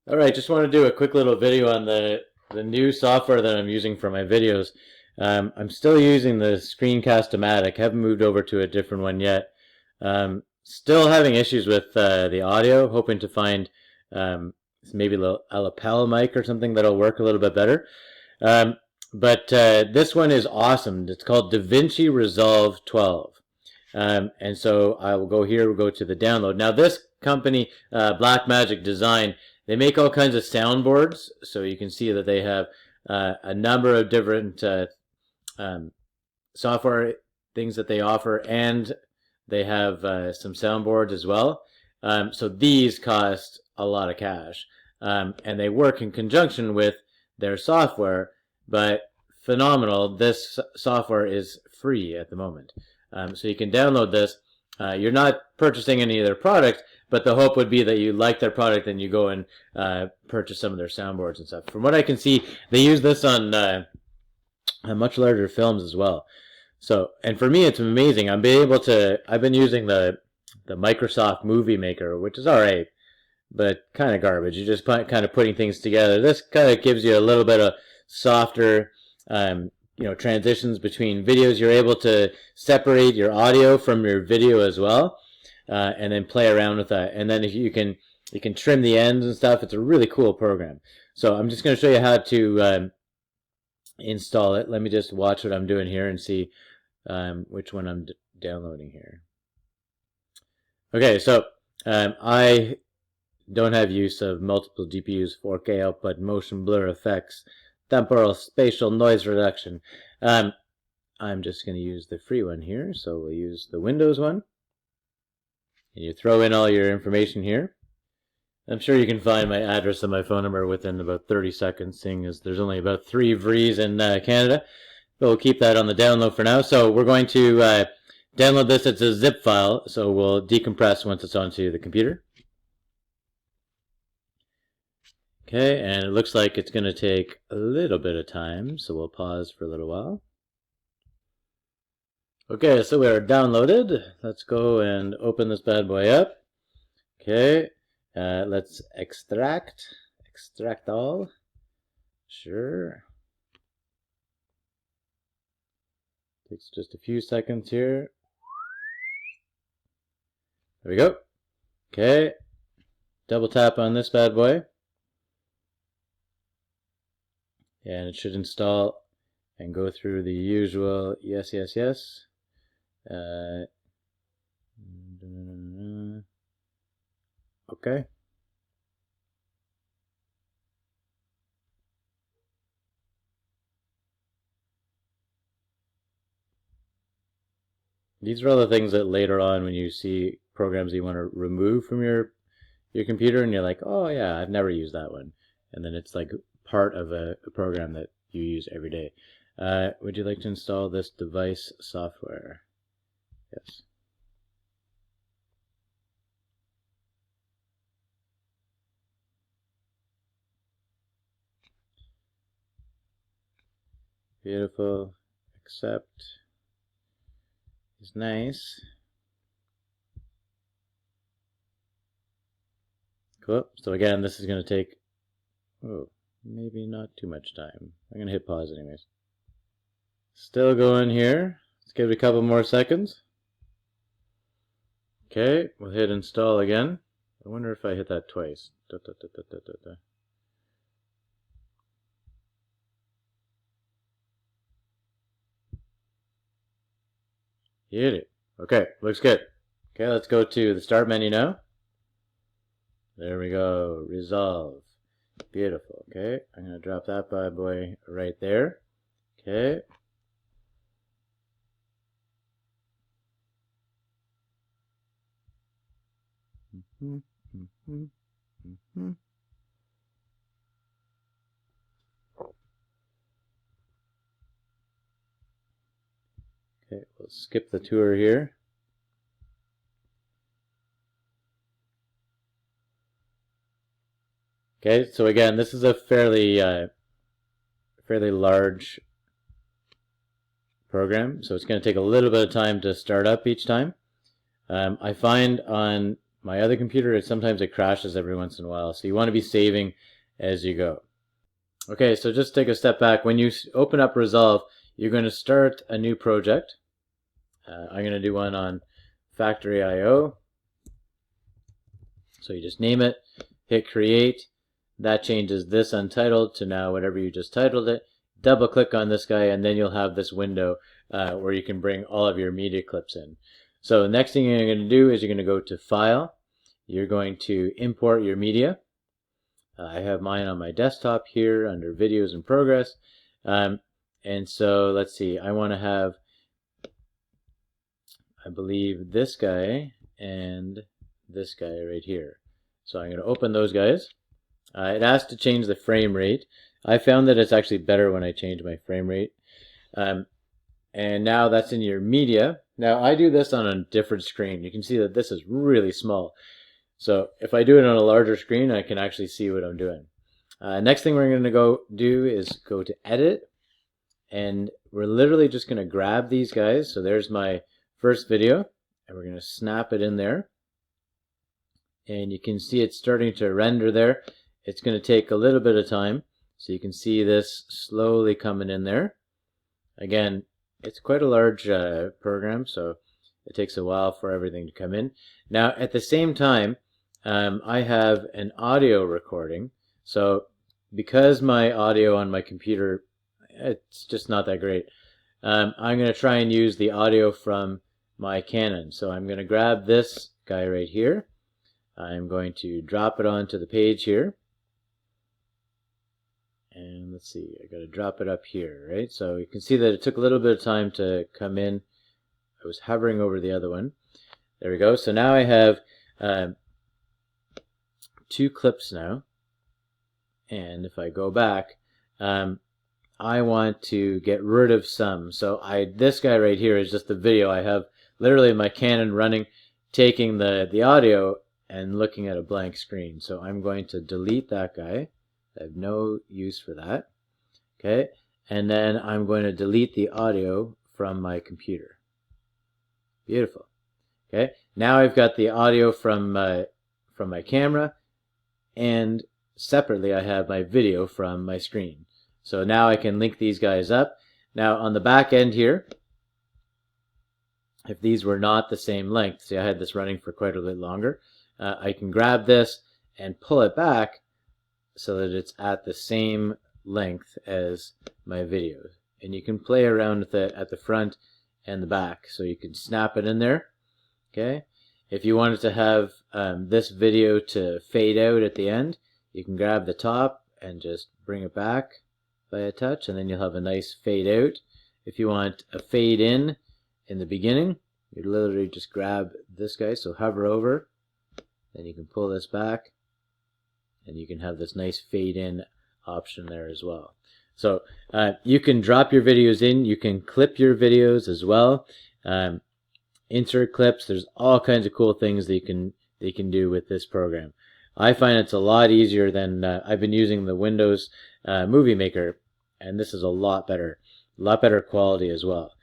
All right, just want to do a quick little video on the new software that I'm using for my videos. I'm still using the Screencast-O-Matic. Haven't moved over to a different one yet. Still having issues with the audio. Hoping to find maybe a lapel mic or something that'll work a little bit better. But this one is awesome. It's called Davinci Resolve 12. And so I will go here, we'll go to the download. Now this company, Blackmagic Design, they make all kinds of soundboards, so you can see that they have a number of different software things that they offer, and they have some soundboards as well. So these cost a lot of cash, and they work in conjunction with their software, but phenomenal. This software is free at the moment. So you can download this. You're not purchasing any of their products, but the hope would be that you like their product and you go and purchase some of their soundboards and stuff. From what I can see, they use this on much larger films as well. So, and for me, it's amazing. I've been using the Microsoft Movie Maker, which is alright, but kind of garbage. You're just kind of putting things together. This kind of gives you a little bit of softer transitions between videos. You're able to separate your audio from your video as well, and then play around with that. And then if you can trim the ends and stuff. It's a really cool program. So I'm just going to show you how to install it. Let me just watch what I'm doing here and see which one I'm downloading here. Okay, so I don't have use of multiple GPUs, 4K output, motion blur effects, temporal spatial noise reduction. I'm just going to use the free one here, so we'll use the Windows one. And you throw in all your information here. I'm sure you can find my address and my phone number within about 30 seconds, seeing as there's only about 3 Vries in Canada. But we'll keep that on the download for now. So we're going to download this. It's a zip file, so we'll decompress once it's onto the computer. Okay, and it looks like it's going to take a little bit of time, so we'll pause for a little while. Okay, so we're downloaded. Let's go and open this bad boy up. Okay, let's extract all. Sure. Takes just a few seconds here. There we go. Okay, double tap on this bad boy. And it should install and go through the usual yes. Okay. These are all the things that later on when you see programs that you want to remove from your computer and you're like, oh yeah, I've never used that one. And then it's like part of a program that you use every day. Would you like to install this device software? Yes. Beautiful. Accept is nice. Cool. So again, this is going to take, maybe not too much time. I'm going to hit pause anyways. Still going here. Let's give it a couple more seconds. Okay, we'll hit install again. I wonder if I hit that twice. Hit it. Okay, looks good. Okay, let's go to the start menu now. There we go. Resolve. Beautiful. Okay, I'm going to drop that bad boy right there. Okay. Okay, we'll skip the tour here. Okay, so again, this is a fairly large program, so it's going to take a little bit of time to start up each time. I find on my other computer, sometimes it crashes every once in a while. So you want to be saving as you go. Okay, so just take a step back. When you open up Resolve, you're going to start a new project. I'm going to do one on Factory IO. So you just name it, hit create. That changes this untitled to now whatever you just titled it. Double click on this guy, and then you'll have this window where you can bring all of your media clips in. So the next thing you're going to do is you're going to go to File. You're going to import your media. I have mine on my desktop here under Videos in Progress. And so let's see, I want to have, I believe, this guy and this guy right here. So I'm going to open those guys. It asks to change the frame rate. I found that it's actually better when I change my frame rate. And now that's in your media. Now I do this on a different screen. You can see that this is really small. So if I do it on a larger screen, I can actually see what I'm doing. Next thing we're going to go do is go to Edit. And we're literally just going to grab these guys. So there's my first video. And we're going to snap it in there. And you can see it's starting to render there. It's going to take a little bit of time. So you can see this slowly coming in there. Again, it's quite a large program, so it takes a while for everything to come in. Now, at the same time, I have an audio recording. So because my audio on my computer, it's just not that great, I'm going to try and use the audio from my Canon. So I'm going to grab this guy right here. I'm going to drop it onto the page here. And let's see, I got to drop it up here, right? So you can see that it took a little bit of time to come in. I was hovering over the other one. There we go. So now I have 2 clips now. And if I go back, I want to get rid of some. So this guy right here is just the video. I have literally my Canon running, taking the audio and looking at a blank screen. So I'm going to delete that guy. I have no use for that. Okay, and then I'm going to delete the audio from my computer. Beautiful. Okay, now I've got the audio from my camera, and separately I have my video from my screen. So now I can link these guys up. Now on the back end here, if these were not the same length, see I had this running for quite a bit longer, I can grab this and pull it back so that it's at the same length as my video. And you can play around with it at the front and the back. So you can snap it in there. Okay. If you wanted to have this video to fade out at the end, you can grab the top and just bring it back by a touch, and then you'll have a nice fade out. If you want a fade in the beginning, you literally just grab this guy, so hover over, then you can pull this back, and you can have this nice fade in option there as well. So you can drop your videos in, you can clip your videos as well, insert clips. There's all kinds of cool things that you can do with this program. I find it's a lot easier than I've been using the Windows Movie Maker, and this is a lot better quality as well.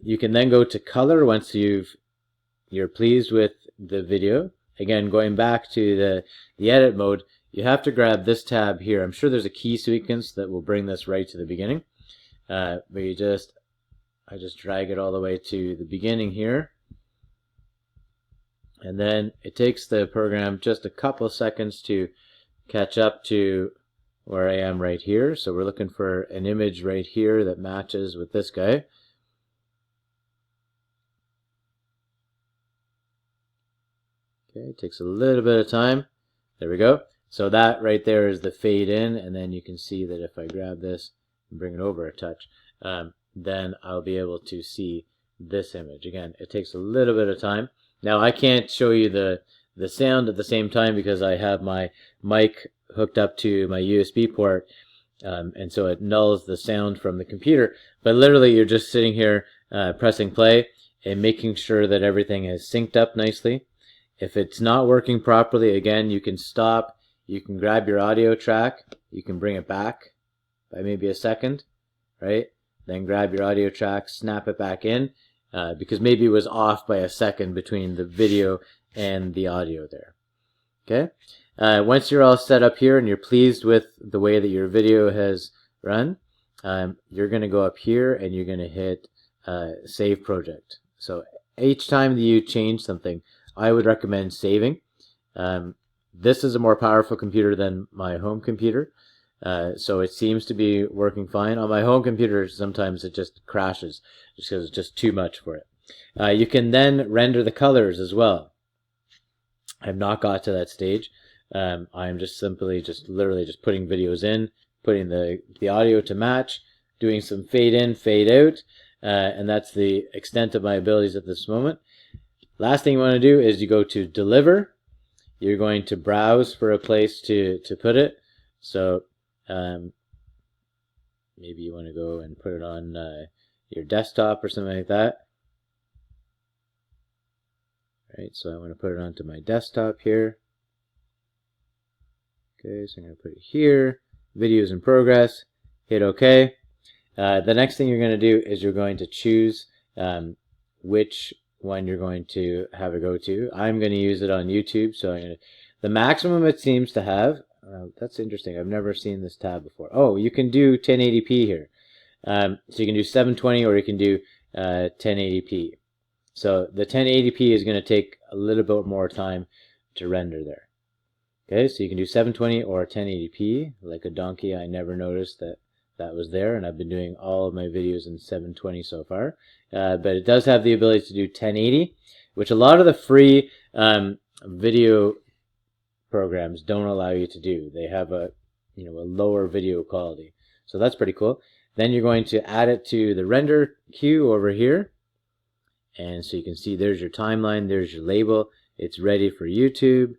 You can then go to color once you're pleased with the video. Again, going back to the edit mode, you have to grab this tab here. I'm sure there's a key sequence that will bring this right to the beginning. But I just drag it all the way to the beginning here. And then it takes the program just a couple seconds to catch up to where I am right here. So we're looking for an image right here that matches with this guy. Okay, it takes a little bit of time. There we go. So that right there is the fade in, and then you can see that if I grab this and bring it over a touch, then I'll be able to see this image. Again, it takes a little bit of time. Now I can't show you the sound at the same time because I have my mic hooked up to my USB port, and so it nulls the sound from the computer. But literally you're just sitting here pressing play and making sure that everything is synced up nicely. If it's not working properly, again, you can stop. You can grab your audio track. You can bring it back by maybe a second, right? Then grab your audio track, snap it back in, because maybe it was off by a second between the video and the audio there. Okay. Once you're all set up here and you're pleased with the way that your video has run, you're going to go up here and you're going to hit Save Project. So each time that you change something, I would recommend saving. This is a more powerful computer than my home computer, so it seems to be working fine. On my home computer, sometimes it just crashes just because it's just too much for it. You can then render the colors as well. I've not got to that stage. I'm just literally just putting videos in, putting the audio to match, doing some fade in, fade out, and that's the extent of my abilities at this moment. Last thing you want to do is you go to Deliver. You're going to browse for a place to put it. So maybe you want to go and put it on your desktop or something like that. Right, so I want to put it onto my desktop here. Okay, so I'm going to put it here. Videos in progress. Hit OK. The next thing you're going to do is you're going to choose which one you're going to have it go to. I'm going to use it on YouTube, so the maximum it seems to have. That's interesting. I've never seen this tab before. Oh, you can do 1080p here. So you can do 720 or you can do 1080p. So the 1080p is going to take a little bit more time to render there. Okay, so you can do 720 or 1080p. Like a donkey, I never noticed that was there, and I've been doing all of my videos in 720 so far. But it does have the ability to do 1080, which a lot of the free video programs don't allow you to do. They have a lower video quality, so that's pretty cool. Then you're going to add it to the render queue over here, and so you can see there's your timeline, there's your label, it's ready for YouTube,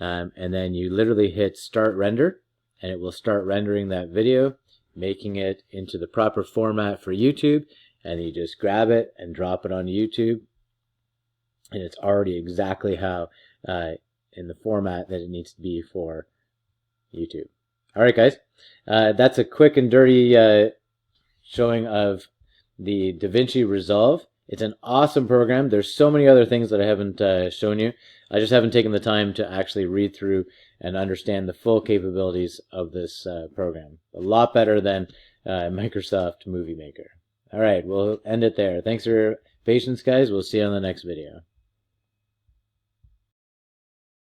and then you literally hit Start Render, and it will start rendering that video, making it into the proper format for YouTube, and you just grab it and drop it onto YouTube, and it's already exactly how in the format that it needs to be for YouTube. All right, guys, that's a quick and dirty showing of the Davinci Resolve. It's an awesome program. There's so many other things that I haven't shown you. I just haven't taken the time to actually read through and understand the full capabilities of this program. A lot better than Microsoft Movie Maker. All right, we'll end it there. Thanks for your patience, guys. We'll see you on the next video.